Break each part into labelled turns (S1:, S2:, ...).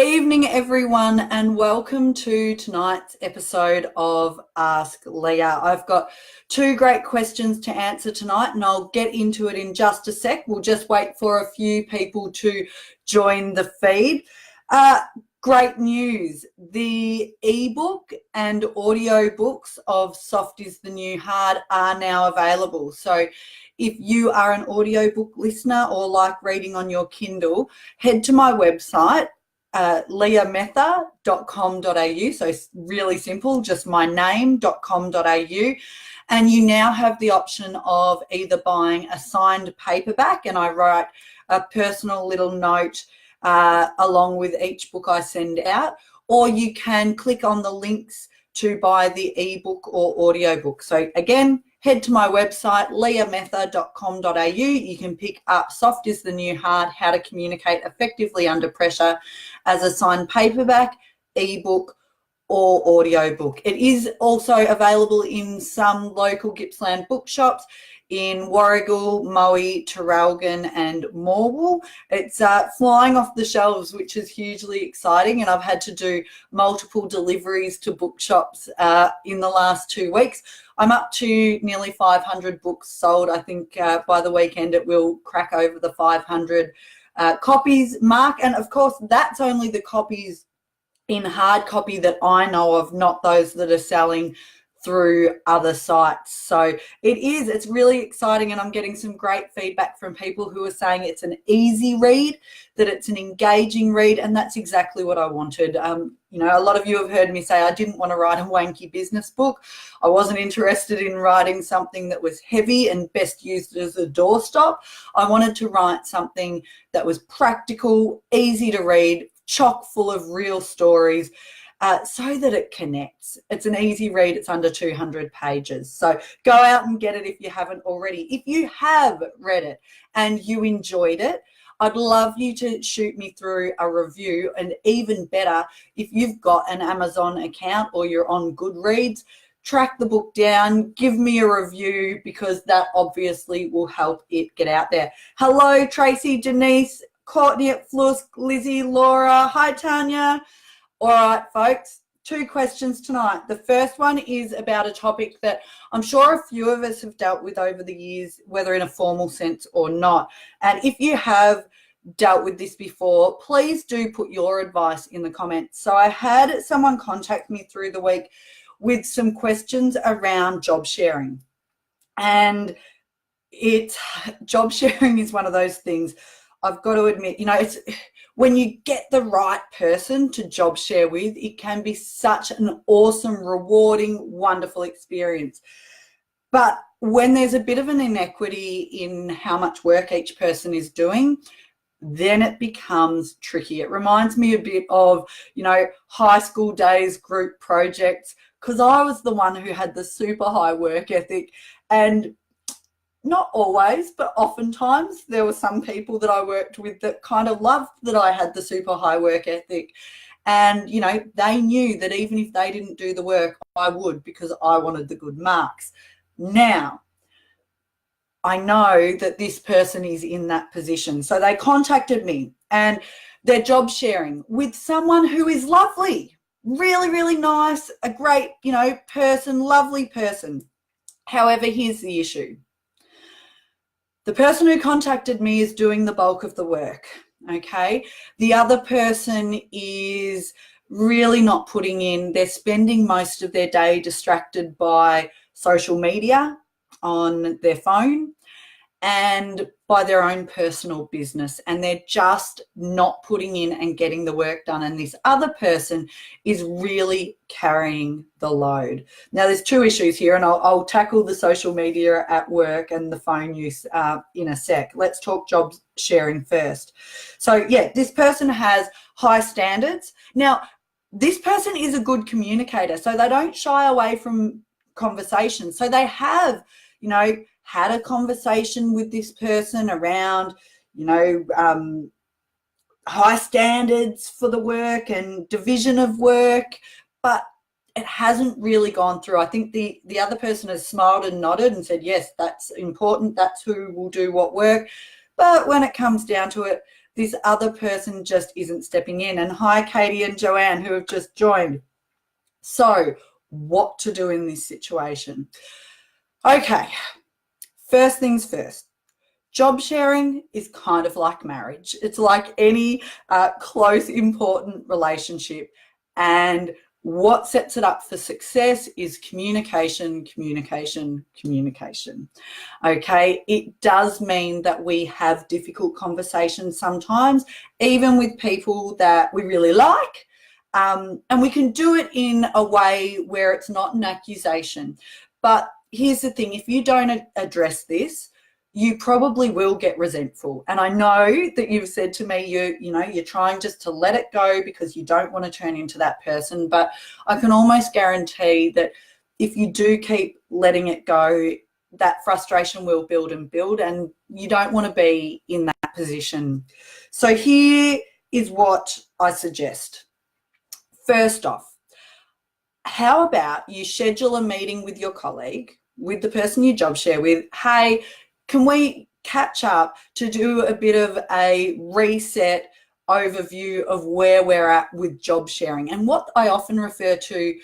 S1: Evening, everyone, and welcome to tonight's episode of Ask Leah. I've got two great questions to answer tonight, and I'll get into it in just a sec. We'll just wait for a few people to join the feed. Great news. The ebook and audio books of Soft is the New Hard are now available. So if you are an audiobook listener or like reading on your Kindle, head to my website, leahmethod.com.au. So it's really simple, just my name.com.au. And you now have the option of either buying a signed paperback, and I write a personal little note along with each book I send out, or you can click on the links to buy the ebook or audiobook. So again, head to my website, leahmethod.com.au. You can pick up Soft is the New Hard, How to Communicate Effectively Under Pressure as a signed paperback, ebook, or audiobook. It is also available in some local Gippsland bookshops in Warragul, Moe, Traralgon and Morwell. It's flying off the shelves, which is hugely exciting, and I've had to do multiple deliveries to bookshops in the last 2 weeks. I'm up to nearly 500 books sold. I think by the weekend it will crack over the 500 copies mark, and of course that's only the copies in hard copy that I know of, not those that are selling through other sites. So it's really exciting, and I'm getting some great feedback from people who are saying it's an easy read, that it's an engaging read, and that's exactly what I wanted. A lot of you have heard me say I didn't want to write a wanky business book. I wasn't interested in writing something that was heavy and best used as a doorstop. I wanted to write something that was practical, easy to read, chock full of real stories, so that it connects. It's an easy read. It's under 200 pages. So go out and get it if you haven't already. If you have read it and you enjoyed it, I'd love you to shoot me through a review, and even better, if you've got an Amazon account or you're on Goodreads, track the book down, give me a review, because that obviously will help it get out there. Hello, Tracy, Denise, Courtney at Flusk, Lizzie, Laura. Hi, Tanya. All right, folks, two questions tonight. The first one is about a topic that I'm sure a few of us have dealt with over the years, whether in a formal sense or not. And if you have dealt with this before, please do put your advice in the comments. So I had someone contact me through the week with some questions around job sharing. And job sharing is one of those things, I've got to admit, it's when you get the right person to job share with, it can be such an awesome, rewarding, wonderful experience. But when there's a bit of an inequity in how much work each person is doing, then it becomes tricky. It reminds me a bit of, high school days, group projects, because I was the one who had the super high work ethic, and not always, but oftentimes there were some people that I worked with that kind of loved that I had the super high work ethic. And, they knew that even if they didn't do the work, I would, because I wanted the good marks. Now, I know that this person is in that position. So they contacted me, and they're job sharing with someone who is lovely, really, really nice, a great, person, lovely person. However, here's the issue. The person who contacted me is doing the bulk of the work, okay? The other person is really not putting in. They're spending most of their day distracted by social media on their phone and by their own personal business, and they're just not putting in and getting the work done. And this other person is really carrying the load. Now, there's two issues here, and I'll tackle the social media at work and the phone use in a sec. Let's talk job sharing first. So, yeah, this person has high standards. Now, this person is a good communicator, so they don't shy away from conversations. So they have, had a conversation with this person around, high standards for the work and division of work, but it hasn't really gone through. I think the other person has smiled and nodded and said, yes, that's important. That's who will do what work. But when it comes down to it, this other person just isn't stepping in. And hi, Katie and Joanne, who have just joined. So what to do in this situation? Okay, first things first. Job sharing is kind of like marriage. It's like any close, important relationship. And what sets it up for success is communication, communication, communication. Okay, it does mean that we have difficult conversations sometimes, even with people that we really like. And we can do it in a way where it's not an accusation. But here's the thing, if you don't address this, you probably will get resentful. And I know that you've said to me, you're trying just to let it go because you don't want to turn into that person. But I can almost guarantee that if you do keep letting it go, that frustration will build and build, and you don't want to be in that position. So here is what I suggest. First off, how about you schedule a meeting with your colleague, with the person you job share with? Hey, can we catch up to do a bit of a reset overview of where we're at with job sharing? And what I often refer to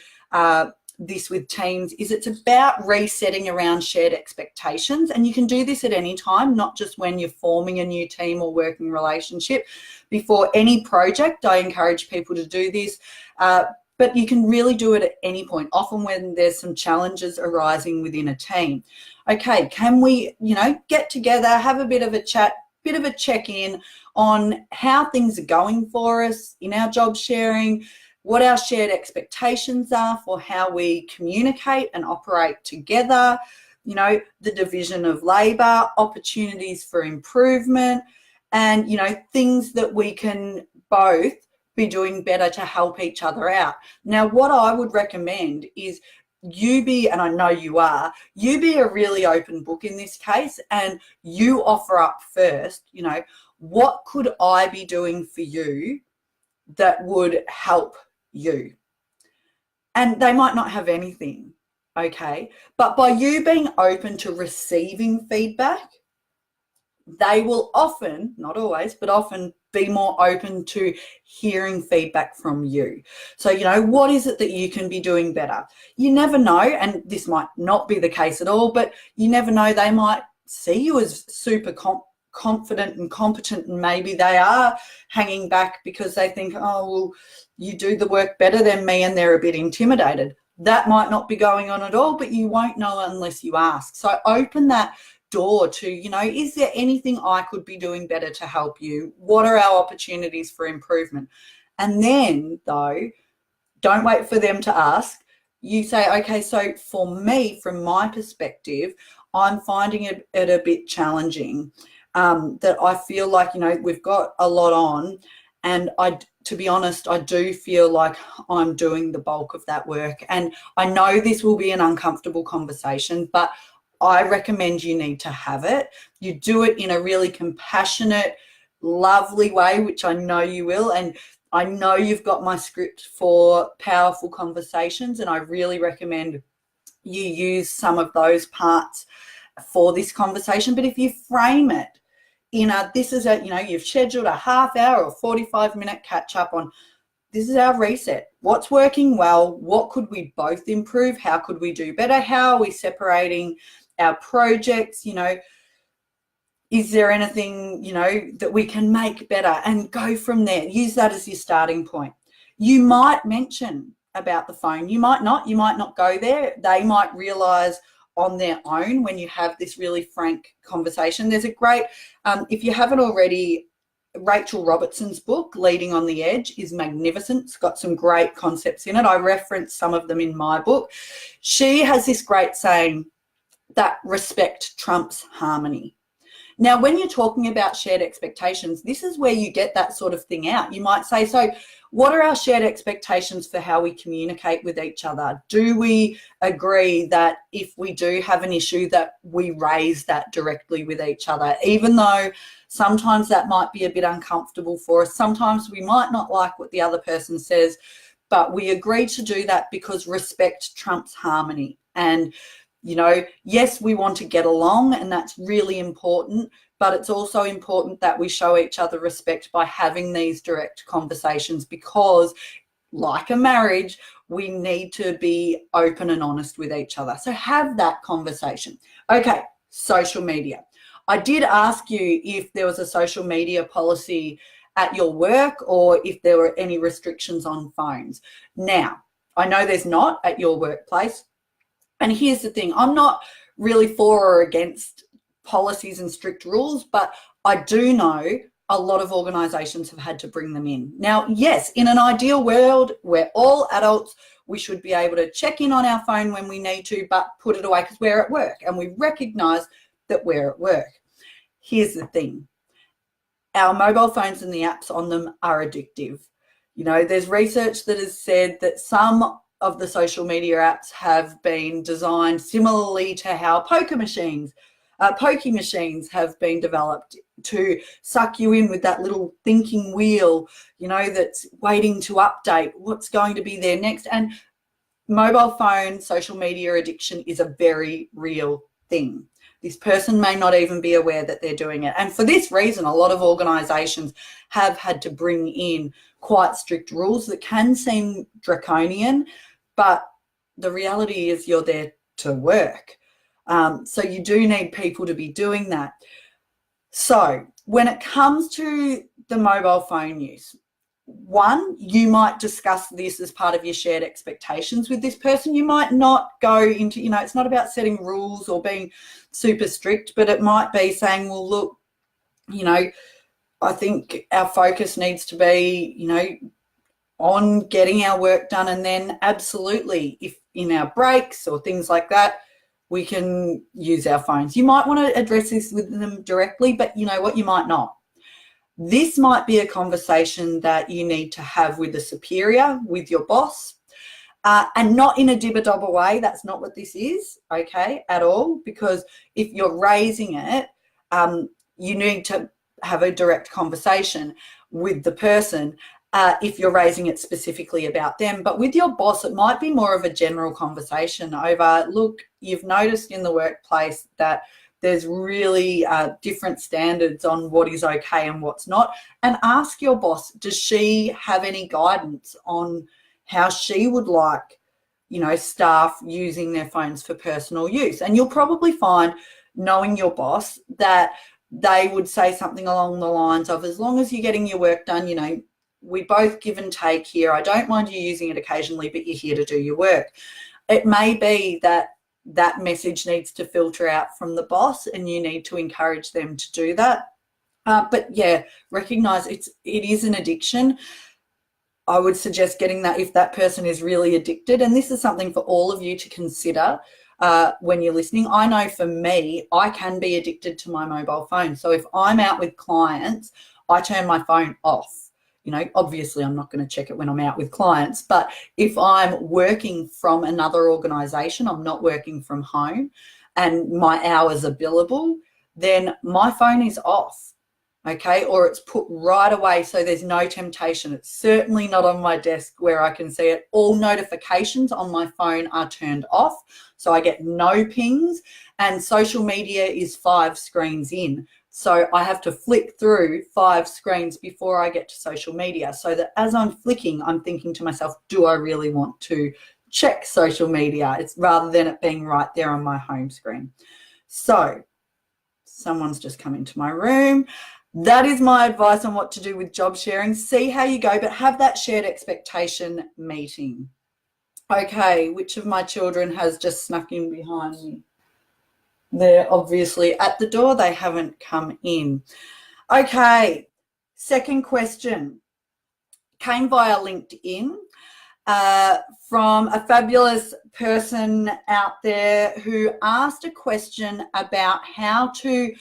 S1: this with teams is it's about resetting around shared expectations. And you can do this at any time, not just when you're forming a new team or working relationship. Before any project, I encourage people to do this. But you can really do it at any point, often when there's some challenges arising within a team. Okay, can we, get together, have a bit of a chat, bit of a check-in on how things are going for us in our job sharing, what our shared expectations are for how we communicate and operate together, the division of labour, opportunities for improvement, and, things that we can both be doing better to help each other out. Now, what I would recommend is you be, and I know you be a really open book in this case, and you offer up first, what could I be doing for you that would help you? And they might not have anything, okay? But by you being open to receiving feedback, they will often, not always, but often be more open to hearing feedback from you. So, what is it that you can be doing better? You never know, and this might not be the case at all, but you never know, they might see you as super confident and competent, and maybe they are hanging back because they think, oh, well, you do the work better than me, and they're a bit intimidated. That might not be going on at all, but you won't know unless you ask. So open that door to, is there anything I could be doing better to help you? What are our opportunities for improvement? And then, though, don't wait for them to ask. You say, okay, so for me, from my perspective, I'm finding it a bit challenging, that I feel like, we've got a lot on, and to be honest, I do feel like I'm doing the bulk of that work. And I know this will be an uncomfortable conversation, but I recommend you need to have it. You do it in a really compassionate, lovely way, which I know you will. And I know you've got my script for powerful conversations, and I really recommend you use some of those parts for this conversation. But if you frame it in you've scheduled a half hour or 45-minute catch up on, this is our reset. What's working well? What could we both improve? How could we do better? How are we separating our projects? Is there anything, that we can make better? And go from there. Use that as your starting point. You might mention about the phone. You might not go there. They might realize on their own when you have this really frank conversation. There's a great, if you haven't already, Rachel Robertson's book, Leading on the Edge, is magnificent. It's got some great concepts in it. I reference some of them in my book. She has this great saying that respect trumps harmony. Now, when you're talking about shared expectations, this is where you get that sort of thing out. You might say, so what are our shared expectations for how we communicate with each other? Do we agree that if we do have an issue that we raise that directly with each other, even though sometimes that might be a bit uncomfortable for us? Sometimes we might not like what the other person says, but we agree to do that because respect trumps harmony. And yes, we want to get along, and that's really important, but it's also important that we show each other respect by having these direct conversations, because like a marriage, we need to be open and honest with each other. So have that conversation. Okay, social media. I did ask you if there was a social media policy at your work or if there were any restrictions on phones. Now, I know there's not at your workplace. And here's the thing, I'm not really for or against policies and strict rules, but I do know a lot of organisations have had to bring them in. Now, yes, in an ideal world, we're all adults, we should be able to check in on our phone when we need to, but put it away because we're at work and we recognise that we're at work. Here's the thing, our mobile phones and the apps on them are addictive. You know, there's research that has said that some of the social media apps have been designed similarly to how pokie machines have been developed to suck you in with that little thinking wheel, you know, that's waiting to update what's going to be there next. And mobile phone social media addiction is a very real thing. This person may not even be aware that they're doing it. And for this reason, a lot of organisations have had to bring in quite strict rules that can seem draconian, but the reality is you're there to work. So you do need people to be doing that. So when it comes to the mobile phone use, one, you might discuss this as part of your shared expectations with this person. You might not go into, you know, it's not about setting rules or being super strict, but it might be saying, well, look, you know, I think our focus needs to be, you know, on getting our work done. And then absolutely, if in our breaks or things like that, we can use our phones. You might want to address this with them directly, but you know what, you might not. This might be a conversation that you need to have with a superior, with your boss, and not in a dibber-dobber way. That's not what this is, okay, at all, because if you're raising it, you need to have a direct conversation with the person if you're raising it specifically about them. But with your boss, it might be more of a general conversation over, look, you've noticed in the workplace that there's really different standards on what is okay and what's not. And ask your boss, does she have any guidance on how she would like, you know, staff using their phones for personal use? And you'll probably find, knowing your boss, that they would say something along the lines of, as long as you're getting your work done, you know, we both give and take here. I don't mind you using it occasionally, but you're here to do your work. It may be that that message needs to filter out from the boss and you need to encourage them to do that. But yeah, recognize it is an addiction. I would suggest getting that if that person is really addicted. And this is something for all of you to consider when you're listening. I know for me, I can be addicted to my mobile phone. So if I'm out with clients, I turn my phone off. You know, obviously I'm not going to check it when I'm out with clients, but if I'm working from another organisation, I'm not working from home and my hours are billable, then my phone is off, okay, or it's put right away so there's no temptation. It's certainly not on my desk where I can see it. All notifications on my phone are turned off, so I get no pings, and social media is 5 screens in. So I have to flick through 5 screens before I get to social media, so that as I'm flicking, I'm thinking to myself, do I really want to check social media? It's rather than it being right there on my home screen. So someone's just come into my room. That is my advice on what to do with job sharing. See how you go, but have that shared expectation meeting. Okay, which of my children has just snuck in behind me? They're obviously at the door. They haven't come in. Okay, second question came via LinkedIn from a fabulous person out there who asked a question about how to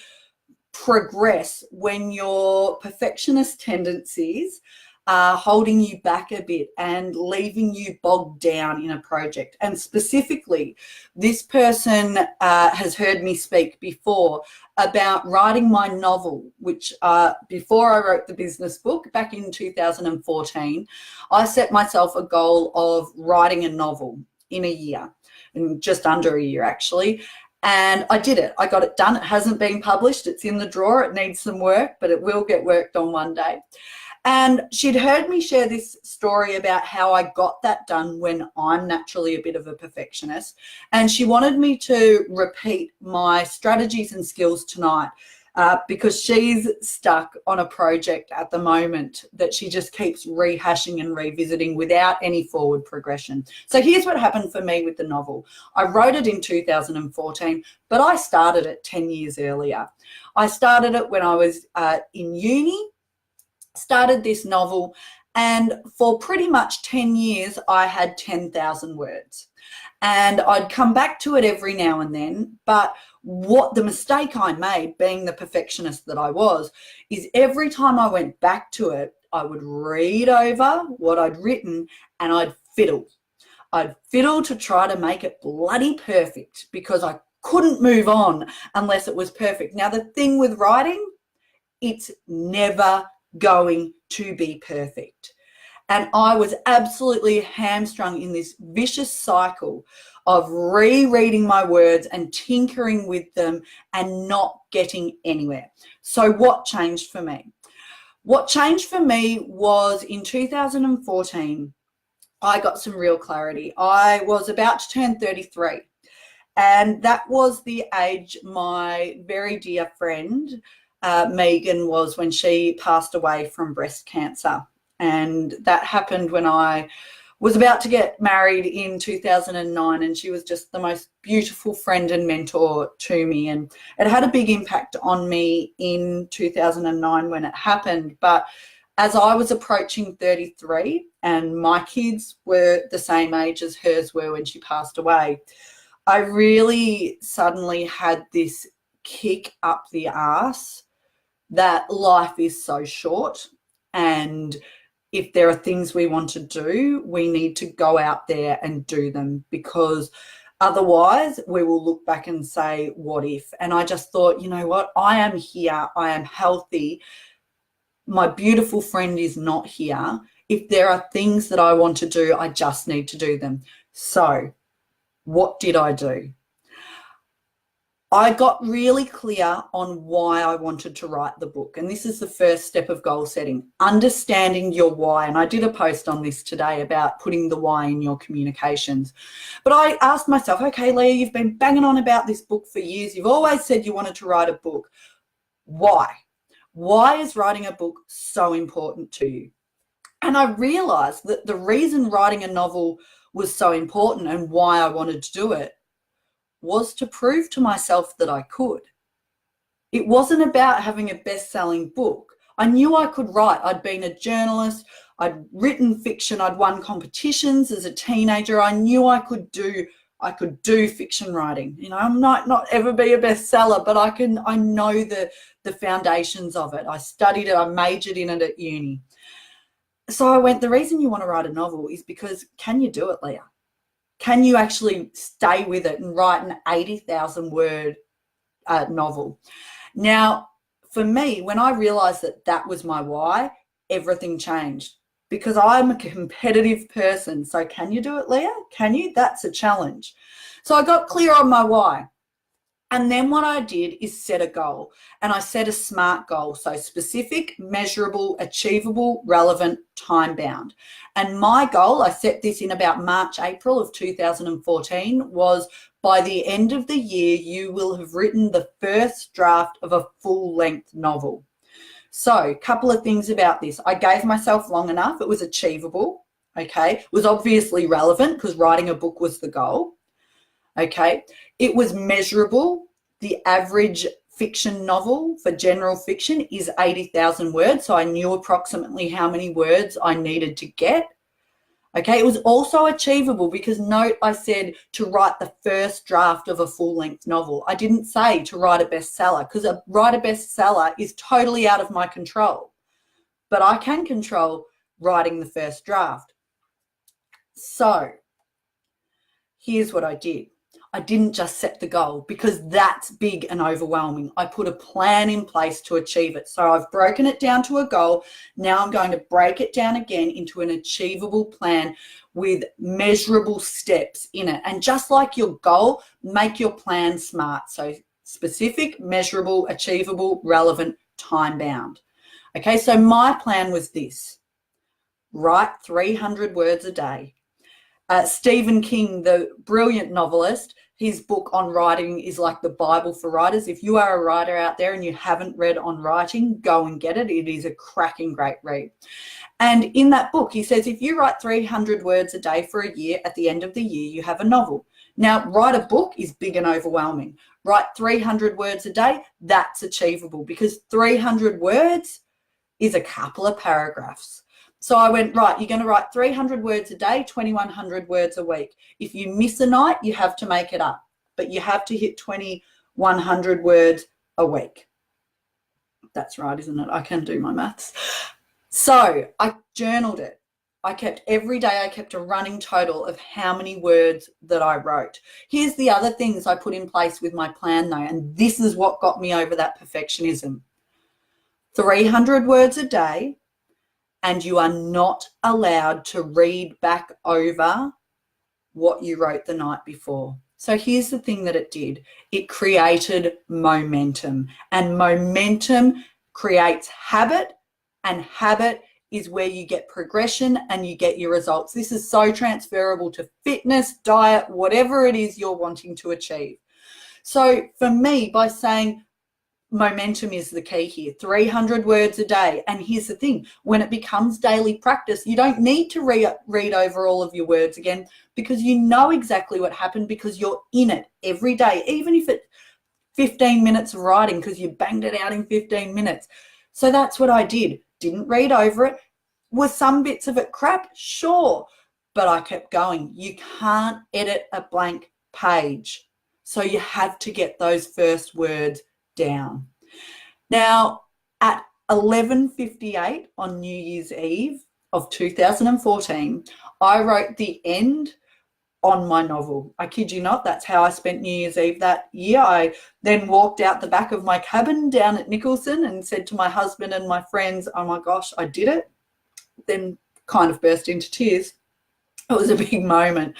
S1: progress when your perfectionist tendencies are holding you back a bit and leaving you bogged down in a project. And specifically, this person has heard me speak before about writing my novel, which before I wrote the business book back in 2014, I set myself a goal of writing a novel in a year, in just under a year actually. And I did it. I got it done. It hasn't been published. It's in the drawer. It needs some work, but it will get worked on one day. And she'd heard me share this story about how I got that done when I'm naturally a bit of a perfectionist. And she wanted me to repeat my strategies and skills tonight because she's stuck on a project at the moment that she just keeps rehashing and revisiting without any forward progression. So here's what happened for me with the novel. I wrote it in 2014, but I started it 10 years earlier. I started it when I was in uni, started this novel, and for pretty much 10 years, I had 10,000 words. And I'd come back to it every now and then, but what the mistake I made, being the perfectionist that I was, is every time I went back to it, I would read over what I'd written and I'd fiddle. I'd fiddle to try to make it bloody perfect because I couldn't move on unless it was perfect. Now, the thing with writing, it's never going to be perfect. And I was absolutely hamstrung in this vicious cycle of rereading my words and tinkering with them and not getting anywhere. So what changed for me? What changed for me was in 2014, I got some real clarity. I was about to turn 33. And that was the age my very dear friend, Megan, was when she passed away from breast cancer. And that happened when I was about to get married in 2009, and she was just the most beautiful friend and mentor to me. And it had a big impact on me in 2009 when it happened. But as I was approaching 33 and my kids were the same age as hers were when she passed away, I really suddenly had this kick up the arse that life is so short, and if there are things we want to do, we need to go out there and do them, because otherwise we will look back and say, what if? And I just thought, you know what? I am here. I am healthy. My beautiful friend is not here. If there are things that I want to do, I just need to do them. So what did I do? I got really clear on why I wanted to write the book. And this is the first step of goal setting, understanding your why. And I did a post on this today about putting the why in your communications. But I asked myself, okay, Leah, you've been banging on about this book for years. You've always said you wanted to write a book. Why? Why is writing a book so important to you? And I realized that the reason writing a novel was so important and why I wanted to do it was to prove to myself that I could. It wasn't about having a best-selling book. I knew I could write. I'd been a journalist. I'd written fiction. I'd won competitions as a teenager. I knew I could do fiction writing. You know, I might not ever be a bestseller, but I know the foundations of it. I studied it. I majored in it at uni. So I went, the reason you want to write a novel is because, can you do it, Leah? Can you actually stay with it and write an 80,000 word novel? Now, for me, when I realized that that was my why, everything changed, because I'm a competitive person. So can you do it, Leah? Can you? That's a challenge. So I got clear on my why. And then what I did is set a goal, and I set a SMART goal. So specific, measurable, achievable, relevant, time bound. And my goal, I set this in about March, April of 2014, was by the end of the year, you will have written the first draft of a full length novel. So a couple of things about this. I gave myself long enough. It was achievable. Okay. It was obviously relevant because writing a book was the goal. Okay, it was measurable. The average fiction novel for general fiction is 80,000 words. So I knew approximately how many words I needed to get. Okay, it was also achievable because note I said to write the first draft of a full-length novel. I didn't say to write a bestseller, because write a bestseller is totally out of my control. But I can control writing the first draft. So here's what I did. I didn't just set the goal because that's big and overwhelming. I put a plan in place to achieve it. So I've broken it down to a goal. Now I'm going to break it down again into an achievable plan with measurable steps in it. And just like your goal, make your plan SMART. So specific, measurable, achievable, relevant, time-bound. Okay, so my plan was this: write 300 words a day. Stephen King, the brilliant novelist, his book on writing is like the Bible for writers. If you are a writer out there and you haven't read on writing, go and get it. It is a cracking great read. And in that book, he says, if you write 300 words a day for a year, at the end of the year, you have a novel. Now, write a book is big and overwhelming. Write 300 words a day, that's achievable, because 300 words is a couple of paragraphs. So I went, right, you're going to write 300 words a day, 2,100 words a week. If you miss a night, you have to make it up, but you have to hit 2,100 words a week. That's right, isn't it? I can do my maths. So I journaled it. Every day I kept a running total of how many words that I wrote. Here's the other things I put in place with my plan though, and this is what got me over that perfectionism. 300 words a day, and you are not allowed to read back over what you wrote the night before. So here's the thing that it did. It created momentum, and momentum creates habit, and habit is where you get progression and you get your results. This is so transferable to fitness, diet, whatever it is you're wanting to achieve. So for me, by saying momentum is the key here, 300 words a day. And here's the thing, when it becomes daily practice, you don't need to read over all of your words again, because you know exactly what happened, because you're in it every day, even if it's 15 minutes of writing because you banged it out in 15 minutes. So that's what I did. Didn't read over it. Was some bits of it crap? Sure. But I kept going. You can't edit a blank page. So you have to get those first words down. Now, at 11:58 on New Year's Eve of 2014, I wrote the end on my novel. I kid you not, that's how I spent New Year's Eve that year. I then walked out the back of my cabin down at Nicholson and said to my husband and my friends, oh my gosh, I did it. Then kind of burst into tears. It was a big moment.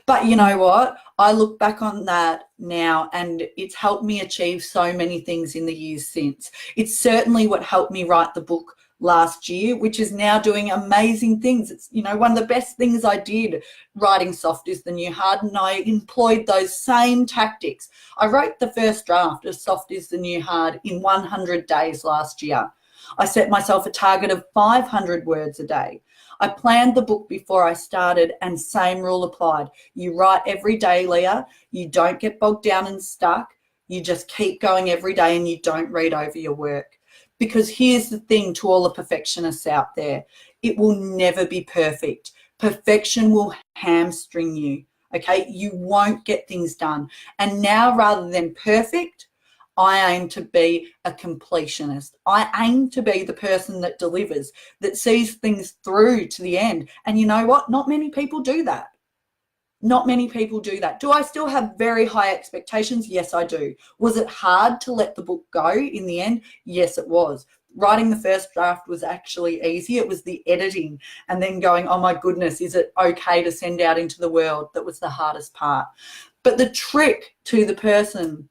S1: But you know what? I look back on that now and it's helped me achieve so many things in the years since. It's certainly what helped me write the book last year, which is now doing amazing things. It's, you know, one of the best things I did, writing Soft is the New Hard, and I employed those same tactics. I wrote the first draft of Soft is the New Hard in 100 days last year. I set myself a target of 500 words a day. I planned the book before I started, and same rule applied. You write every day, Leah. You don't get bogged down and stuck. You just keep going every day and you don't read over your work. Because here's the thing to all the perfectionists out there. It will never be perfect. Perfection will hamstring you, okay? You won't get things done. And now, rather than perfect, I aim to be a completionist. I aim to be the person that delivers, that sees things through to the end. And you know what? Not many people do that. Not many people do that. Do I still have very high expectations? Yes, I do. Was it hard to let the book go in the end? Yes, it was. Writing the first draft was actually easy. It was the editing and then going, oh my goodness, is it okay to send out into the world? That was the hardest part. But the trick to the person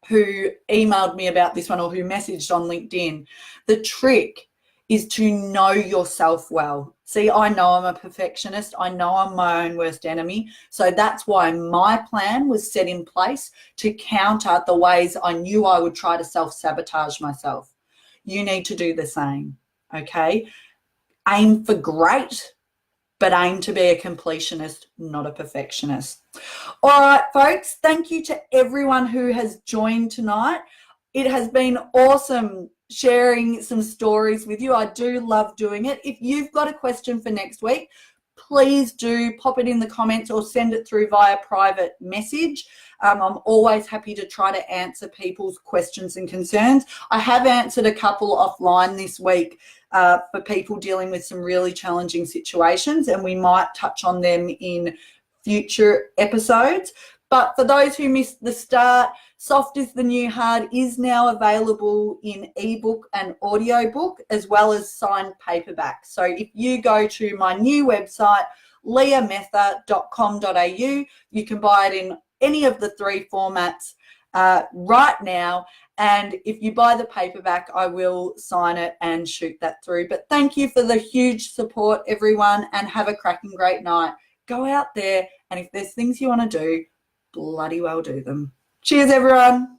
S1: who emailed me about this one or who messaged on LinkedIn, the trick is to know yourself well. See, I know I'm a perfectionist. I know I'm my own worst enemy. So that's why my plan was set in place to counter the ways I knew I would try to self-sabotage myself. You need to do the same, okay? Aim for great, but aim to be a completionist, not a perfectionist. All right, folks, thank you to everyone who has joined tonight. It has been awesome sharing some stories with you. I do love doing it. If you've got a question for next week, please do pop it in the comments or send it through via private message. I'm always happy to try to answer people's questions and concerns. I have answered a couple offline this week for people dealing with some really challenging situations, and we might touch on them in future episodes. But for those who missed the start, Soft is the New Hard is now available in ebook and audiobook, as well as signed paperback. So if you go to my new website, leahmetha.com.au, you can buy it in any of the 3 formats right now. And if you buy the paperback, I will sign it and shoot that through. But thank you for the huge support, everyone, and have a cracking great night. Go out there, and if there's things you want to do, bloody well do them. Cheers, everyone.